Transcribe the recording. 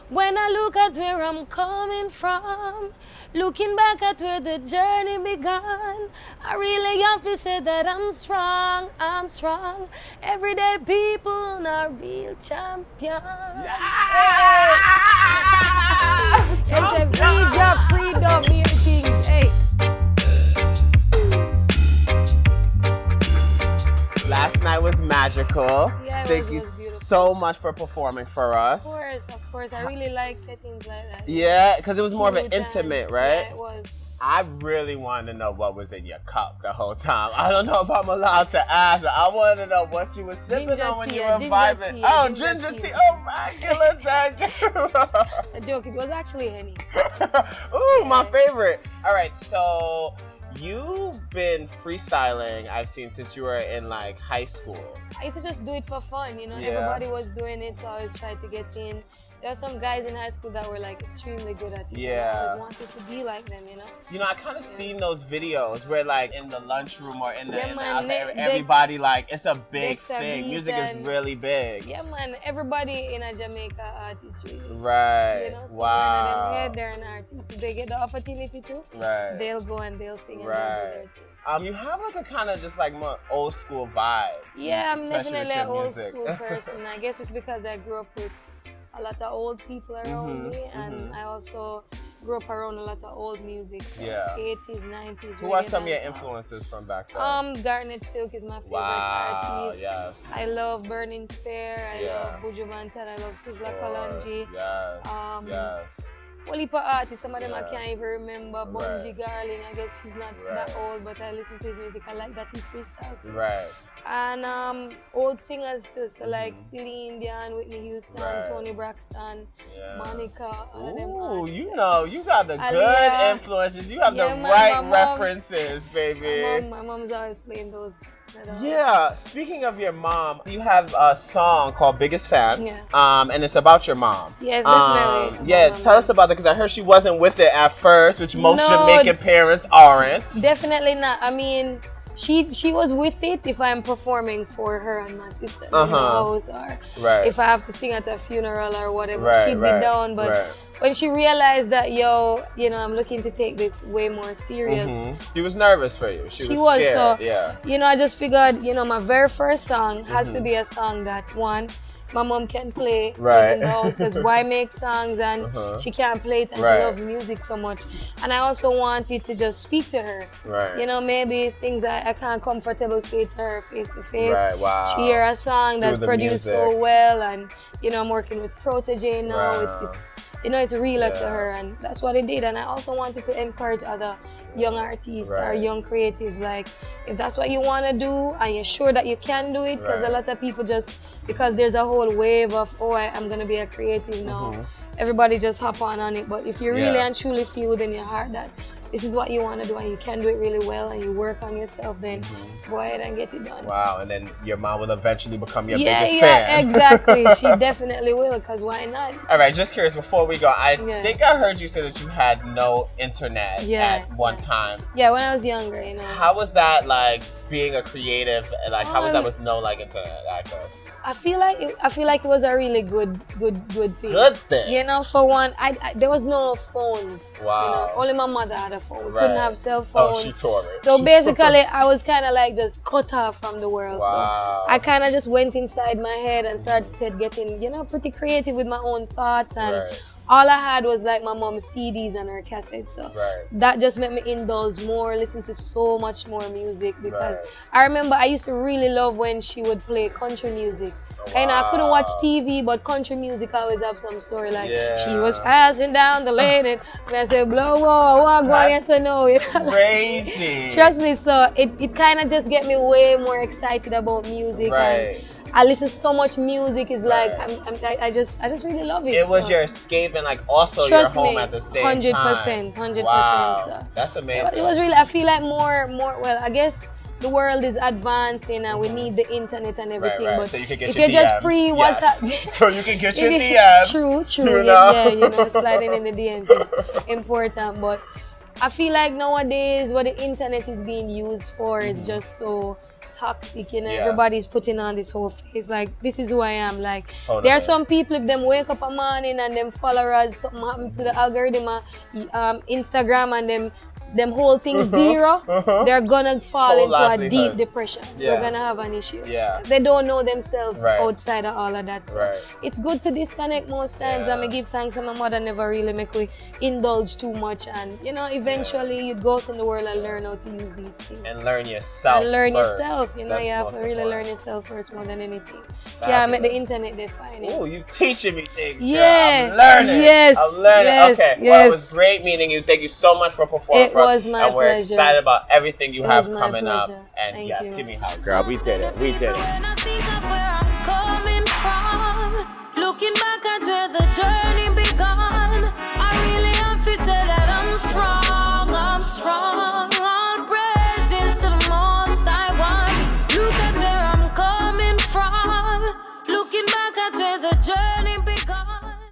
When I look at where I'm coming from, looking back at where the journey began, I really have to say that I'm strong, I'm strong. Everyday people are real champions. Yeah. It's a free job, free dub, mere things. Hey. Last night was magical. Yeah, Thank you so much for performing for us. Of course. I really like settings like that. Yeah, because it was more of an intimate, right? Yeah, it was. I really wanted to know what was in your cup the whole time. I don't know if I'm allowed to ask, but I wanted to know what you were sipping ginger on when tea, you were vibing. tea, Oh, ginger tea. Oh, regular thank you. A joke, it was actually Henny. Ooh, my favorite. All right, so you've been freestyling, I've seen, since you were in like high school. I used to just do it for fun, you know. Yeah. Everybody was doing it, so I always tried to get in. There were some guys in high school that were like extremely good at it. Yeah. I always wanted to be like them, you know. You know, I kind of seen those videos where like in the lunchroom or in the, Yeah, in the man, outside, everybody like, it's a big Dexter thing. beat Music is and- really big. Yeah, man. Everybody in a Jamaica artist, really. Right. You know, so Wow. one of them head, they're an artist. If they get the opportunity to, Right. they'll go and they'll sing and they'll Right. do their thing. You have like a kind of just like more old school vibe. Yeah, I'm especially with definitely an your old music. school person. I guess it's because I grew up with a lot of old people around me, and I also grew up around a lot of old music, so Yeah. 80s, 90s. Who are some of your dancehall. influences from back then? Garnet Silk is my favorite Wow, artist. yes. I love Burning Spear. I Yeah. love Buju Banton. I love Sizzla Of course. Kalonji. Yes. Yes. Whole heap of artists, some of them I Yeah. can't even remember. Bunji Right. Garling, I guess he's not that old, but I listen to his music. I like that he freestyles too. Right. And old singers too, so like Celine Dion, Whitney Houston, Right. Tony Braxton, Yeah. Monica, all them Ooh, artists. you know, you got the good Aaliyah. influences. You have Yeah, the man, right my mom- references, baby. My mom's always playing those. Yeah, speaking of your mom, you have a song called Biggest Fan. Yeah. And it's about your mom. Yes, definitely. Yeah, About my tell mom. us about that, because I heard she wasn't with it at first, which most No. Jamaican parents aren't. Definitely not. I mean, she was with it if I'm performing for her and my sister in the house, or Right. if I have to sing at a funeral or whatever, Right, she'd right, be down. But right. when she realized that, I'm looking to take this way more serious. She was nervous for you. She was was, scared. so, Yeah. I just figured, my very first song has to be a song that, one, my mom can play Right. in the house, because why make songs and she can't play it, and Right. she loves music so much. And I also wanted to just speak to her. Right. Maybe things I can't comfortable say to her face to face. Right, wow. She hear a song that's the produced so music. well, and I'm working with Protege now. Wow. It's realer to Yeah. her, and that's what it did. And I also wanted to encourage other young artists or Right. young creatives, like, if that's what you want to do and you're sure that you can do it, because Right. a lot of people just, because there's a whole wave of, I'm going to be a creative now, everybody just hop on it. But if you really Yeah. and truly feel within your heart that this is what you want to do and you can do it really well and you work on yourself, then go ahead and get it done. Wow, and then your mom will eventually become your Yeah, biggest yeah, fan. exactly. She definitely will, because why not? All right, just curious, before we go, I Yeah. think I heard you say that you had no internet Yeah, at one yeah. time. Yeah, when I was younger, How was that, like, being a creative, and like, how was that Um, with no, like, internet access? I feel like it was a really good thing. Good thing. For one, there was no phones. Wow. Only my mother had a phone. We Right. couldn't have cell Oh, phones. she tore it. So She basically, I was kind of like just cut off from the world. Wow. So I kind of just went inside my head and started getting, pretty creative with my own thoughts. And Right. all I had was like my mom's CDs and her cassettes. So Right. that just made me indulge more, listen to so much more music, because Right. I remember I used to really love when she would play country music. And I couldn't watch TV, but country music always have some story, like she was passing down the lane and I said, blow, whoa, go on, yes or no. Crazy. Trust me, so it kind of just get me way more excited about music. Right. And I listen so much music. It's like Right. I just really love it. It was so. your escape and like also Trust your home me, at the same 100%, time. 100%. Wow. So. That's amazing. It was really, I feel like more, well, I guess the world is advancing and we need the internet and everything. Right. But So you can get if your you're just DMs. pre what's Yes. happening. So you can get your DMs. True. You know? Yeah, sliding in the DMs is important. But I feel like nowadays what the internet is being used for is just so toxic, you know. Yeah. Everybody's putting on this whole face like this is who I am. Like Totally. there are some people, if them wake up a morning and them followers, something happen to the algorithm of Instagram and them whole thing zero, they're gonna fall into a deep depression. They're gonna have an issue. Yeah. They don't know themselves outside of all of that. So Right. it's good to disconnect most times. I give thanks to my mother never really make we indulge too much, and you know, eventually you'd go out in the world and learn how to use these things. And learn yourself. And learn first. yourself. You know, That's you have to most really important. learn yourself first more than anything. Fabulous. Yeah, I make the internet define it. Oh, you teaching me things. Girl. Yeah. I'm learning. Yes. I'm learning. Yes. Okay. Yes. Well, it was great meeting you. Thank you so much for performing It for us. was my And we're pleasure. excited about everything you It have was my coming up. pleasure. And Thank yes, you. give me a hug, girl. We did it. We did it. When I think of where I'm coming from, looking back at where the